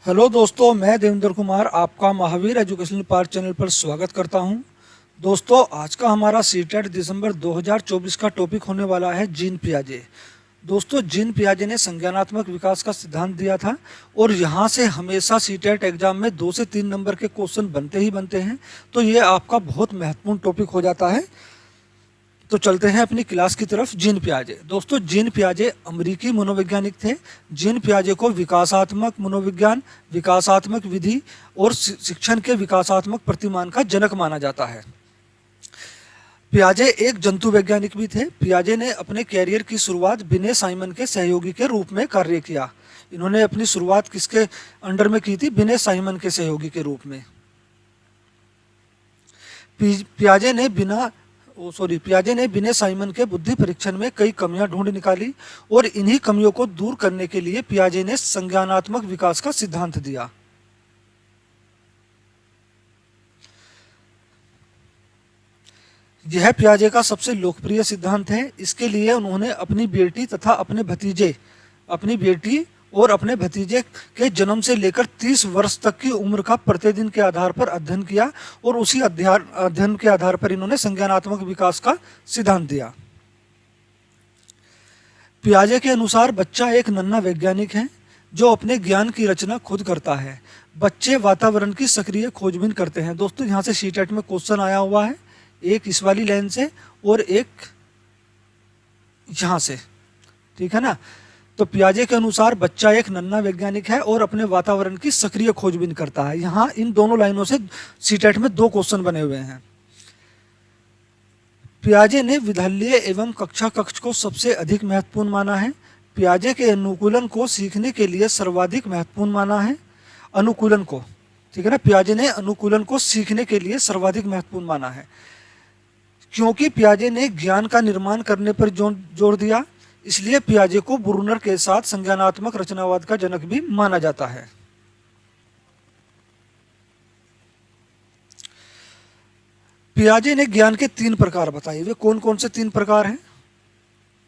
Hello दोस्तों, मैं देवेंद्र कुमार आपका महावीर एजुकेशनल पार्क चैनल पर स्वागत करता हूं। दोस्तों, आज का हमारा सीटेट दिसंबर 2024 का टॉपिक होने वाला है जीन पियाजे। दोस्तों, जीन पियाजे ने संज्ञानात्मक विकास का सिद्धांत दिया था और यहाँ से हमेशा सीटेट एग्जाम में 2 से 3 नंबर के क्वेश्चन बनते ही बनते हैं, तो ये आपका बहुत महत्वपूर्ण टॉपिक हो जाता है। तो चलते हैं अपनी क्लास की तरफ। जीन पियाजे। दोस्तों, जीन पियाजे अमेरिकी मनोवैज्ञानिक थे। जीन पियाजे को विकासात्मक मनोविज्ञान, विकासात्मक विधि और शिक्षण के विकासात्मक प्रतिमान का जनक माना जाता है। पियाजे एक जंतु वैज्ञानिक भी थे। पियाजे ने अपने कैरियर की शुरुआत बिने साइमन के सहयोगी के रूप में कार्य किया। इन्होंने अपनी शुरुआत किसके अंडर में की थी? बिने साइमन के सहयोगी के रूप में। पियाजे ने बिने साइमन के बुद्धि परीक्षण में कई कमियां ढूंढ निकाली और इन्हीं कमियों को दूर करने के लिए पियाजे ने संज्ञानात्मक विकास का सिद्धांत दिया। यह पियाजे का सबसे लोकप्रिय सिद्धांत है। इसके लिए उन्होंने अपनी बेटी और अपने भतीजे के जन्म से लेकर 30 वर्ष तक की उम्र का प्रतिदिन के आधार पर अध्ययन किया और उसी अध्ययन के आधार पर इन्होंने संज्ञानात्मक विकास का सिद्धांत दिया। पियाजे के अनुसार बच्चा एक नन्हा वैज्ञानिक है जो अपने ज्ञान की रचना खुद करता है। बच्चे वातावरण की सक्रिय खोजबीन करते हैं। दोस्तों, यहाँ से सीटेट में क्वेश्चन आया हुआ है, एक इस वाली लाइन से और एक यहाँ से, ठीक है ना। तो पियाजे के अनुसार बच्चा एक नन्हा वैज्ञानिक है और अपने वातावरण की सक्रिय खोजबीन करता है। यहाँ इन दोनों लाइनों से सीटेट में 2 क्वेश्चन बने हुए हैं। पियाजे ने विद्यालय एवं कक्षा कक्ष को सबसे अधिक महत्वपूर्ण माना है। पियाजे के अनुकूलन को सीखने के लिए सर्वाधिक महत्वपूर्ण माना है। अनुकूलन को, ठीक है ना, पियाजे ने अनुकूलन को सीखने के लिए सर्वाधिक महत्वपूर्ण माना है क्योंकि पियाजे ने ज्ञान का निर्माण करने पर जोर दिया। इसलिए पियाजे को ब्रूनर के साथ संज्ञानात्मक रचनावाद का जनक भी माना जाता है। पियाजे ने ज्ञान के 3 प्रकार बताए। वे कौन कौन से 3 प्रकार हैं?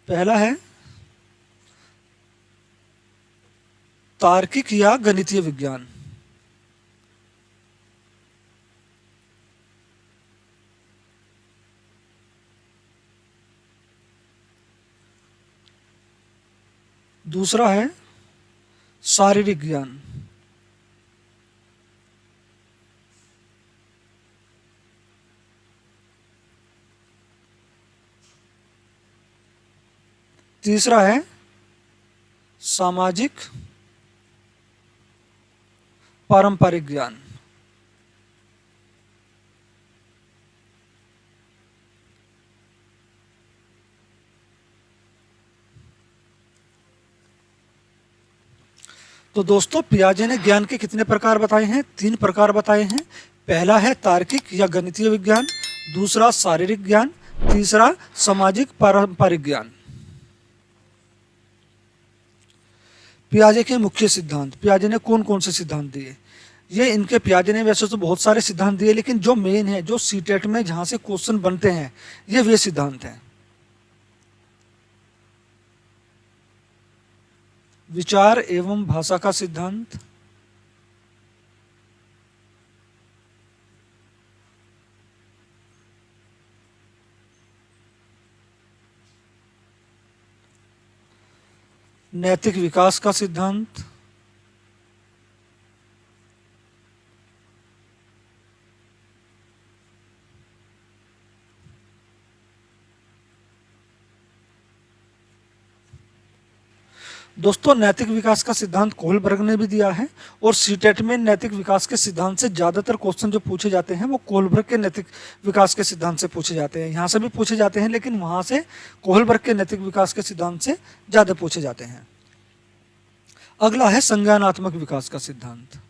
पहला है तार्किक या गणितीय विज्ञान। दूसरा है शारीरिक ज्ञान। तीसरा है सामाजिक पारंपरिक ज्ञान। तो दोस्तों, पियाजे ने ज्ञान के कितने प्रकार बताए हैं? 3 प्रकार बताए हैं। पहला है तार्किक या गणितीय विज्ञान, दूसरा शारीरिक ज्ञान, तीसरा सामाजिक पारंपरिक ज्ञान। पियाजे के मुख्य सिद्धांत। पियाजे ने कौन कौन से सिद्धांत दिए? पियाजे ने वैसे तो बहुत सारे सिद्धांत दिए, लेकिन जो मेन है, जो सीटेट में जहां से क्वेश्चन बनते हैं, ये वे सिद्धांत हैं। विचार एवं भाषा का सिद्धांत, नैतिक विकास का सिद्धांत, दोस्तों नैतिक विकास का सिद्धांत कोहलबर्ग ने भी दिया है और सीटेट में नैतिक विकास के सिद्धांत से ज्यादातर क्वेश्चन जो पूछे जाते हैं वो कोहलबर्ग के नैतिक विकास के सिद्धांत से पूछे जाते हैं। यहाँ से भी पूछे जाते हैं, लेकिन वहां से कोहलबर्ग के नैतिक विकास के सिद्धांत से ज्यादा पूछे जाते हैं। अगला है संज्ञानात्मक विकास का सिद्धांत।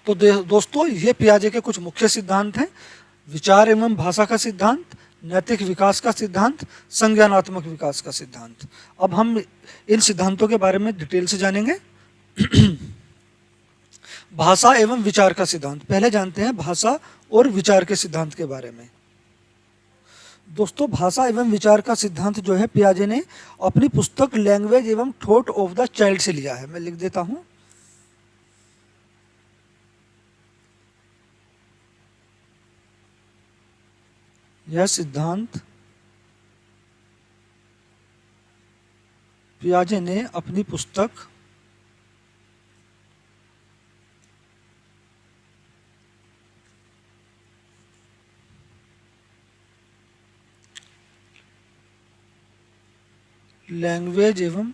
तो दोस्तों, ये पियाजे के कुछ मुख्य सिद्धांत हैं। विचार एवं भाषा का सिद्धांत, नैतिक विकास का सिद्धांत, संज्ञानात्मक विकास का सिद्धांत। अब हम इन सिद्धांतों के बारे में डिटेल से जानेंगे। भाषा एवं विचार का सिद्धांत। पहले जानते हैं भाषा और विचार के सिद्धांत के बारे में। दोस्तों, भाषा एवं विचार का सिद्धांत जो है पियाजे ने अपनी पुस्तक लैंग्वेज एवं थॉट ऑफ द चाइल्ड से लिया है। मैं लिख देता हूं। यह सिद्धांत पियाजे ने अपनी पुस्तक लैंग्वेज एवं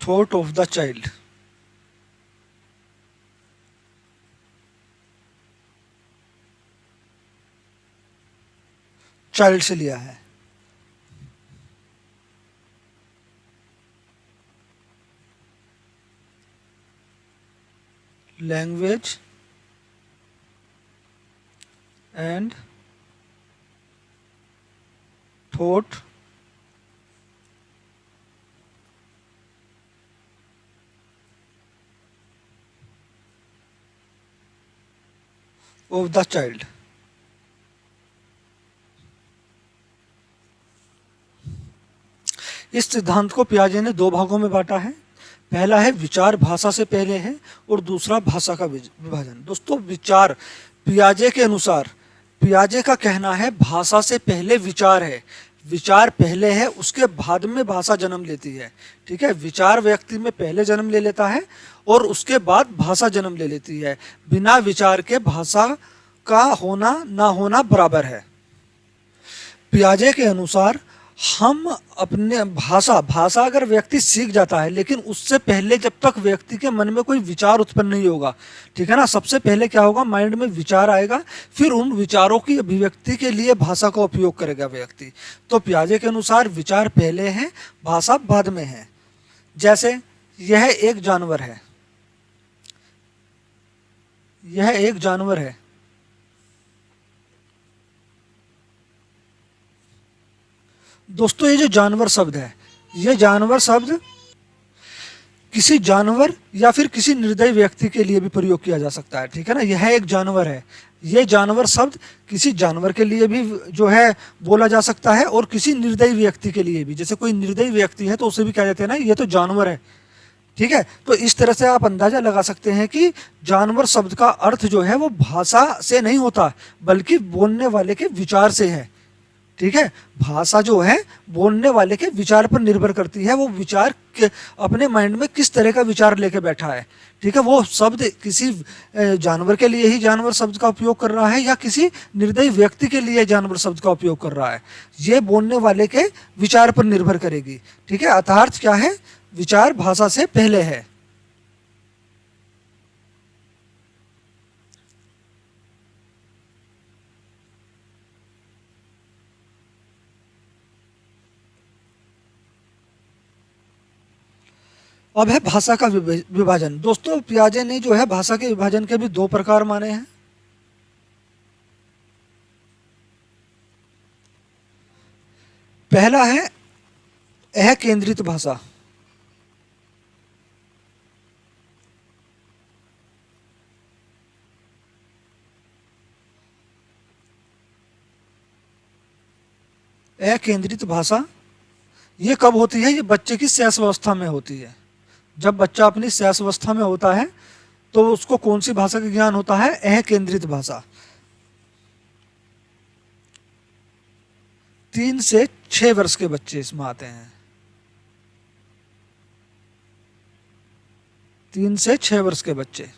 थॉट ऑफ द चाइल्ड से लिया है। Language and thought of the child. इस सिद्धांत को पियाजे ने दो भागों में बांटा है। पहला है विचार भाषा से पहले है और दूसरा भाषा का विभाजन। दोस्तों, विचार पियाजे के अनुसार, पियाजे का कहना है भाषा से पहले विचार है, विचार पहले है, उसके बाद में भाषा जन्म लेती है। ठीक है, विचार व्यक्ति में पहले जन्म ले लेता है और उसके बाद भाषा जन्म ले लेती है। बिना विचार के भाषा का होना ना होना बराबर है। पियाजे के अनुसार हम अपने भाषा अगर व्यक्ति सीख जाता है, लेकिन उससे पहले जब तक व्यक्ति के मन में कोई विचार उत्पन्न नहीं होगा, ठीक है ना, सबसे पहले क्या होगा, माइंड में विचार आएगा, फिर उन विचारों की अभिव्यक्ति के लिए भाषा का उपयोग करेगा व्यक्ति। तो पियाजे के अनुसार विचार पहले है, भाषा बाद में है। जैसे यह एक जानवर है, यह एक जानवर है, दोस्तों ये जो जानवर शब्द है, ये जानवर शब्द किसी जानवर या फिर किसी निर्दयी व्यक्ति के लिए भी प्रयोग किया जा सकता है। ठीक है ना, यह एक जानवर है, ये जानवर शब्द किसी जानवर के लिए भी जो है बोला जा सकता है और किसी निर्दयी व्यक्ति के लिए भी। जैसे कोई निर्दयी व्यक्ति है तो उसे भी कह देते हैं ना, ये तो जानवर है। ठीक है, तो इस तरह से आप अंदाजा लगा सकते हैं कि जानवर शब्द का अर्थ जो है वो भाषा से नहीं होता, बल्कि बोलने वाले के विचार से है। ठीक है, भाषा जो है बोलने वाले के विचार पर निर्भर करती है, वो विचार अपने माइंड में किस तरह का विचार लेके बैठा है। ठीक है, वो शब्द किसी जानवर के लिए ही जानवर शब्द का उपयोग कर रहा है या किसी निर्दयी व्यक्ति के लिए जानवर शब्द का उपयोग कर रहा है, ये बोलने वाले के विचार पर निर्भर करेगी। ठीक है, अर्थात क्या है, विचार भाषा से पहले है। अब है भाषा का विभाजन। दोस्तों, पियाजे ने जो है भाषा के विभाजन के भी दो प्रकार माने हैं। पहला है अकेंद्रित भाषा। अकेंद्रित भाषा ये कब होती है, ये बच्चे की शैशव अवस्था में होती है। जब बच्चा अपनी शैशव अवस्था में होता है तो उसको कौन सी भाषा का ज्ञान होता है, अकेंद्रित भाषा। 3 से 6 वर्ष के बच्चे इसमें आते हैं। 3 से 6 वर्ष के बच्चे।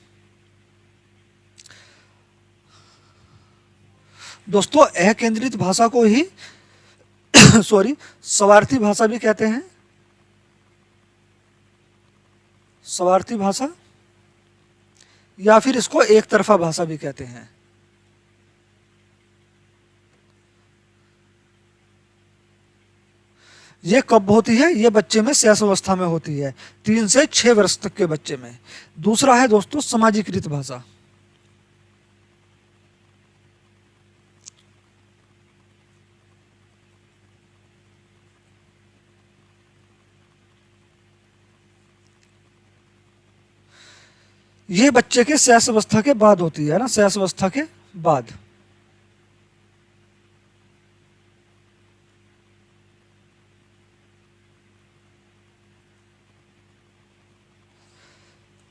दोस्तों, अकेंद्रित भाषा को ही सॉरी स्वार्थी भाषा भी कहते हैं। स्वार्थी भाषा या फिर इसको एक तरफा भाषा भी कहते हैं। ये कब होती है, ये बच्चे में शैशव अवस्था में होती है, 3 से 6 वर्ष तक के बच्चे में। दूसरा है दोस्तों सामाजिकृत भाषा। ये बच्चे के शैशव अवस्था के बाद होती है ना, शैशव अवस्था के बाद।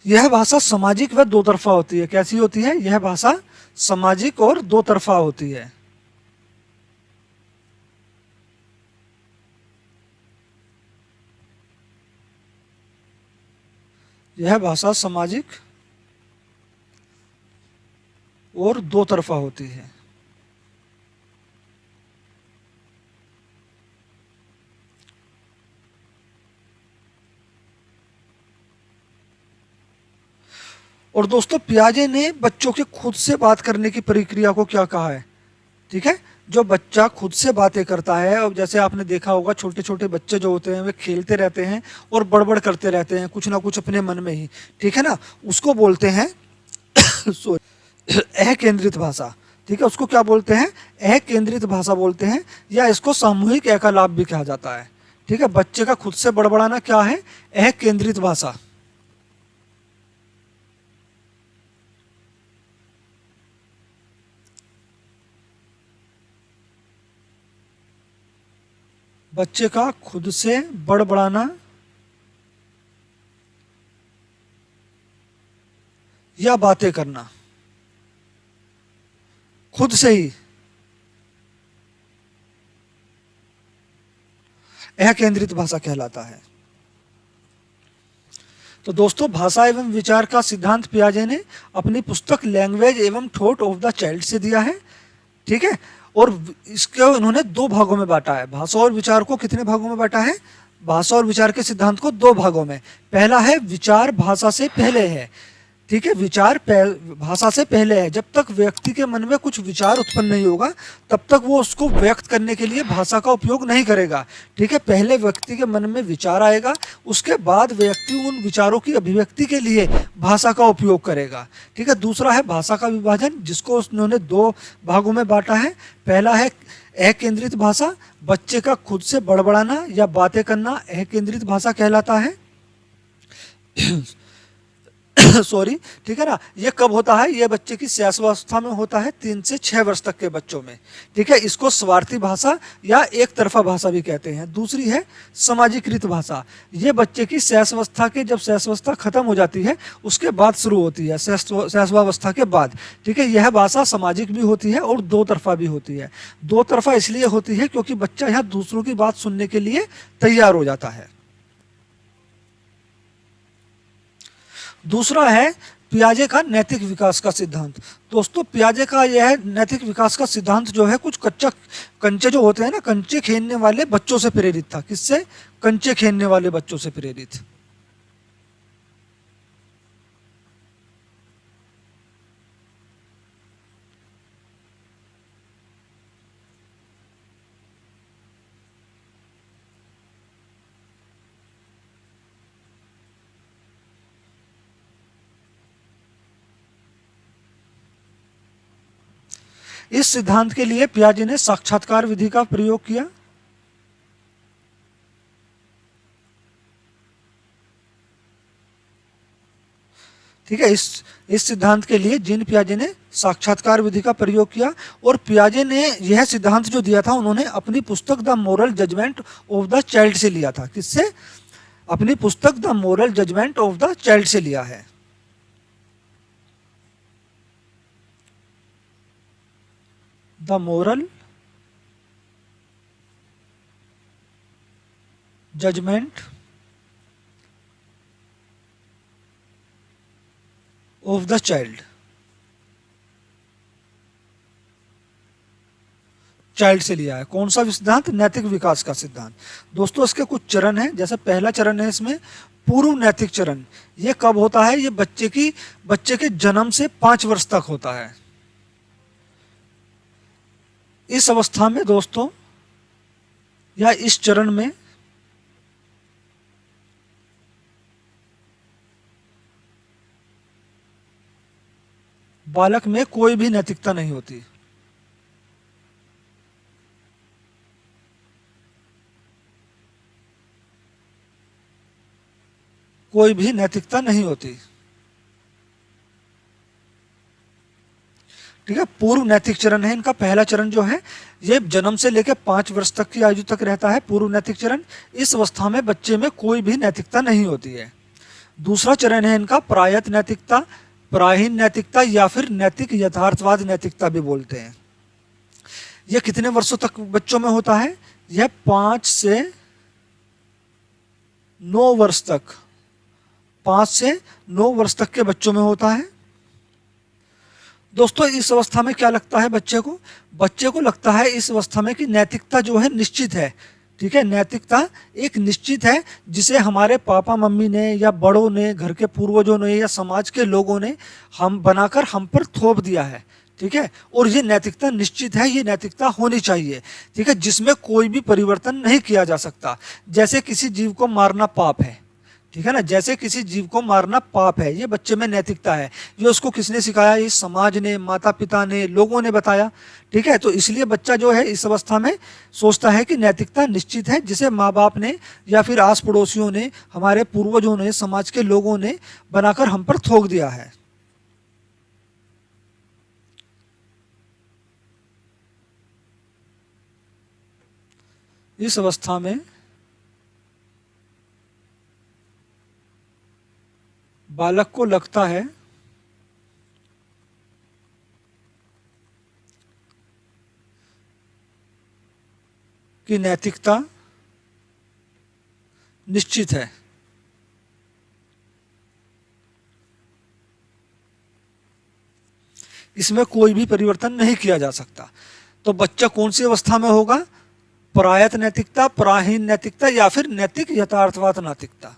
यह भाषा सामाजिक व दो तरफा होती है। कैसी होती है? यह भाषा सामाजिक और दो तरफा होती है। यह भाषा सामाजिक और दो तरफा होती है। और दोस्तों पियाजे ने बच्चों के खुद से बात करने की प्रक्रिया को क्या कहा है? ठीक है, जो बच्चा खुद से बातें करता है, और जैसे आपने देखा होगा छोटे छोटे बच्चे जो होते हैं वे खेलते रहते हैं और बड़बड़ करते रहते हैं कुछ ना कुछ अपने मन में ही, ठीक है ना, उसको बोलते हैं अकेंद्रित भाषा। ठीक है, उसको क्या बोलते हैं? अकेंद्रित भाषा बोलते हैं, या इसको सामूहिक एकलाप भी कहा जाता है। ठीक है, बच्चे का खुद से बड़बड़ाना क्या है? अकेंद्रित भाषा। बच्चे का खुद से बड़बड़ाना या बातें करना खुद से ही अकेंद्रित भाषा कहलाता है। तो दोस्तों भाषा एवं विचार का सिद्धांत पियाजे ने अपनी पुस्तक लैंग्वेज एवं थॉट ऑफ द चाइल्ड से दिया है। ठीक है, और इसको इन्होंने दो भागों में बांटा है। भाषा और विचार को कितने भागों में बांटा है? भाषा और विचार के सिद्धांत को दो भागों में। पहला है विचार भाषा से पहले है। ठीक है, विचार भाषा से पहले है। जब तक व्यक्ति के मन में कुछ विचार उत्पन्न नहीं होगा तब तक वो उसको व्यक्त करने के लिए भाषा का उपयोग नहीं करेगा। ठीक है, पहले व्यक्ति के मन में विचार आएगा, उसके बाद व्यक्ति उन विचारों की अभिव्यक्ति के लिए भाषा का उपयोग करेगा। ठीक है, दूसरा है भाषा का विभाजन, जिसको उन्होंने दो भागों में बांटा है। पहला है अकेंद्रित भाषा, बच्चे का खुद से बड़बड़ाना या बातें करना अकेंद्रित भाषा कहलाता है। सॉरी, ठीक है ना, ये कब होता है? ये बच्चे की शैशवावस्था में होता है, 3 से 6 वर्ष तक के बच्चों में। ठीक है, इसको स्वार्थी भाषा या एक तरफा भाषा भी कहते हैं। दूसरी है सामाजिकृत भाषा। ये बच्चे की शैशवावस्था के, जब शैशवावस्था खत्म हो जाती है उसके बाद शुरू होती है, शैशवावस्था के बाद। ठीक है, यह भाषा सामाजिक भी होती है और दो तरफा भी होती है। दो तरफा इसलिए होती है क्योंकि बच्चा यहाँ दूसरों की बात सुनने के लिए तैयार हो जाता है। दूसरा है पियाजे का नैतिक विकास का सिद्धांत। दोस्तों पियाजे का यह नैतिक विकास का सिद्धांत जो है कुछ कंचे जो होते हैं ना, कंचे खेलने वाले बच्चों से प्रेरित था। किससे? कंचे खेलने वाले बच्चों से प्रेरित। इस सिद्धांत के लिए पियाजे ने साक्षात्कार विधि का प्रयोग किया। ठीक है, इस सिद्धांत के लिए जीन पियाजे ने साक्षात्कार विधि का प्रयोग किया। और पियाजे ने यह सिद्धांत जो दिया था उन्होंने अपनी पुस्तक the moral judgment of the child से लिया था। किससे? अपनी पुस्तक the moral judgment of the child से लिया है। The moral judgment of the child से लिया है। कौन सा सिद्धांत? नैतिक विकास का सिद्धांत। दोस्तों इसके कुछ चरण हैं। जैसे पहला चरण है इसमें पूर्व नैतिक चरण। ये कब होता है? ये बच्चे के जन्म से 5 वर्ष तक होता है। इस अवस्था में दोस्तों, या इस चरण में बालक में कोई भी नैतिकता नहीं होती। कोई भी नैतिकता नहीं होती। ठीक है, पूर्व नैतिक चरण है इनका। पहला चरण जो है ये जन्म से लेकर 5 वर्ष तक की आयु तक रहता है, पूर्व नैतिक चरण। इस अवस्था में बच्चे में कोई भी नैतिकता नहीं होती है। दूसरा चरण है इनका प्रायत नैतिकता, प्राहीन नैतिकता या फिर नैतिक यथार्थवाद नैतिकता भी बोलते हैं। यह कितने वर्षों तक बच्चों में होता है? यह 5 से 9 वर्ष तक, 5 से 9 वर्ष तक के बच्चों में होता है। दोस्तों इस अवस्था में क्या लगता है बच्चे को? बच्चे को लगता है इस अवस्था में कि नैतिकता जो है निश्चित है। ठीक है, नैतिकता एक निश्चित है जिसे हमारे पापा मम्मी ने या बड़ों ने, घर के पूर्वजों ने या समाज के लोगों ने हम बनाकर हम पर थोप दिया है। ठीक है, और ये नैतिकता निश्चित है, ये नैतिकता होनी चाहिए। ठीक है, जिसमें कोई भी परिवर्तन नहीं किया जा सकता। जैसे किसी जीव को मारना पाप है, ठीक है ना, जैसे किसी जीव को मारना पाप है, ये बच्चे में नैतिकता है। ये उसको किसने सिखाया? इस समाज ने, माता पिता ने, लोगों ने बताया। ठीक है, तो इसलिए बच्चा जो है इस अवस्था में सोचता है कि नैतिकता निश्चित है, जिसे माँ बाप ने या फिर आस पड़ोसियों ने, हमारे पूर्वजों ने, समाज के लोगों ने बनाकर हम पर थोप दिया है। इस अवस्था में बालक को लगता है कि नैतिकता निश्चित है। इसमें कोई भी परिवर्तन नहीं किया जा सकता। तो बच्चा कौन सी अवस्था में होगा? प्रायत नैतिकता, प्राहीन नैतिकता या फिर नैतिक यथार्थवाद नैतिकता।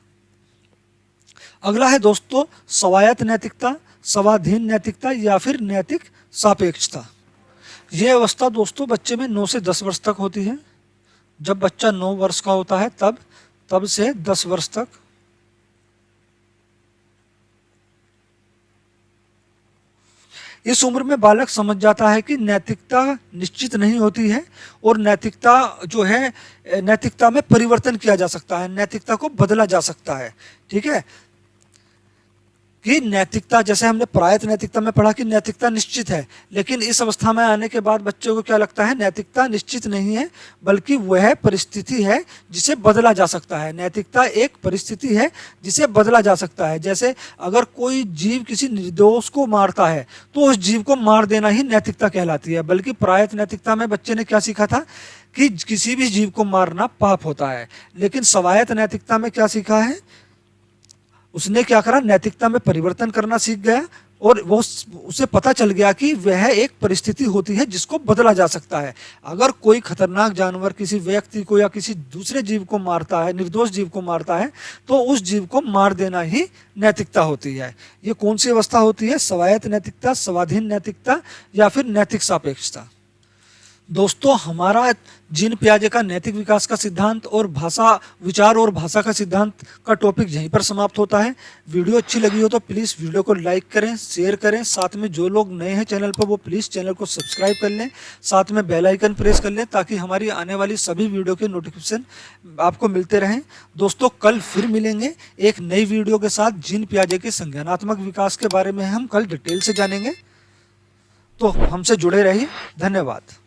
अगला है दोस्तों स्वायत्त नैतिकता, स्वाधीन नैतिकता या फिर नैतिक सापेक्षता। यह अवस्था दोस्तों बच्चे में 9 से 10 वर्ष तक होती है। जब बच्चा 9 वर्ष का होता है तब से 10 वर्ष तक इस उम्र में बालक समझ जाता है कि नैतिकता निश्चित नहीं होती है और नैतिकता जो है, नैतिकता में परिवर्तन किया जा सकता है, नैतिकता को बदला जा सकता है। ठीक है, कि नैतिकता, जैसे हमने प्रायत नैतिकता में पढ़ा कि नैतिकता निश्चित है, लेकिन इस अवस्था में आने के बाद बच्चों को क्या लगता है? नैतिकता निश्चित नहीं है, बल्कि वह परिस्थिति है जिसे बदला जा सकता है। नैतिकता एक परिस्थिति है जिसे बदला जा सकता है। जैसे अगर कोई जीव किसी निर्दोष को मारता है तो उस जीव को मार देना ही नैतिकता कहलाती है। बल्कि प्रायत नैतिकता में बच्चे ने क्या सीखा था? कि किसी भी जीव को मारना पाप होता है। लेकिन स्वायत्त नैतिकता में क्या सीखा है? उसने क्या करा? नैतिकता में परिवर्तन करना सीख गया और वो उसे पता चल गया कि वह एक परिस्थिति होती है जिसको बदला जा सकता है। अगर कोई खतरनाक जानवर किसी व्यक्ति को या किसी दूसरे जीव को मारता है, निर्दोष जीव को मारता है, तो उस जीव को मार देना ही नैतिकता होती है। ये कौन सी अवस्था होती है? स्वायत्त नैतिकता, स्वाधीन नैतिकता या फिर नैतिक सापेक्षता। दोस्तों हमारा जीन पियाजे का नैतिक विकास का सिद्धांत और भाषा, विचार और भाषा का सिद्धांत का टॉपिक यहीं पर समाप्त होता है। वीडियो अच्छी लगी हो तो प्लीज़ वीडियो को लाइक करें, शेयर करें। साथ में जो लोग नए हैं चैनल पर वो प्लीज़ चैनल को सब्सक्राइब कर लें, साथ में बेल आइकन प्रेस कर लें ताकि हमारी आने वाली सभी वीडियो के नोटिफिकेशन आपको मिलते रहें। दोस्तों कल फिर मिलेंगे एक नई वीडियो के साथ। जीन पियाजे के संज्ञानात्मक विकास के बारे में हम कल डिटेल से जानेंगे। तो हमसे जुड़े रहिए। धन्यवाद।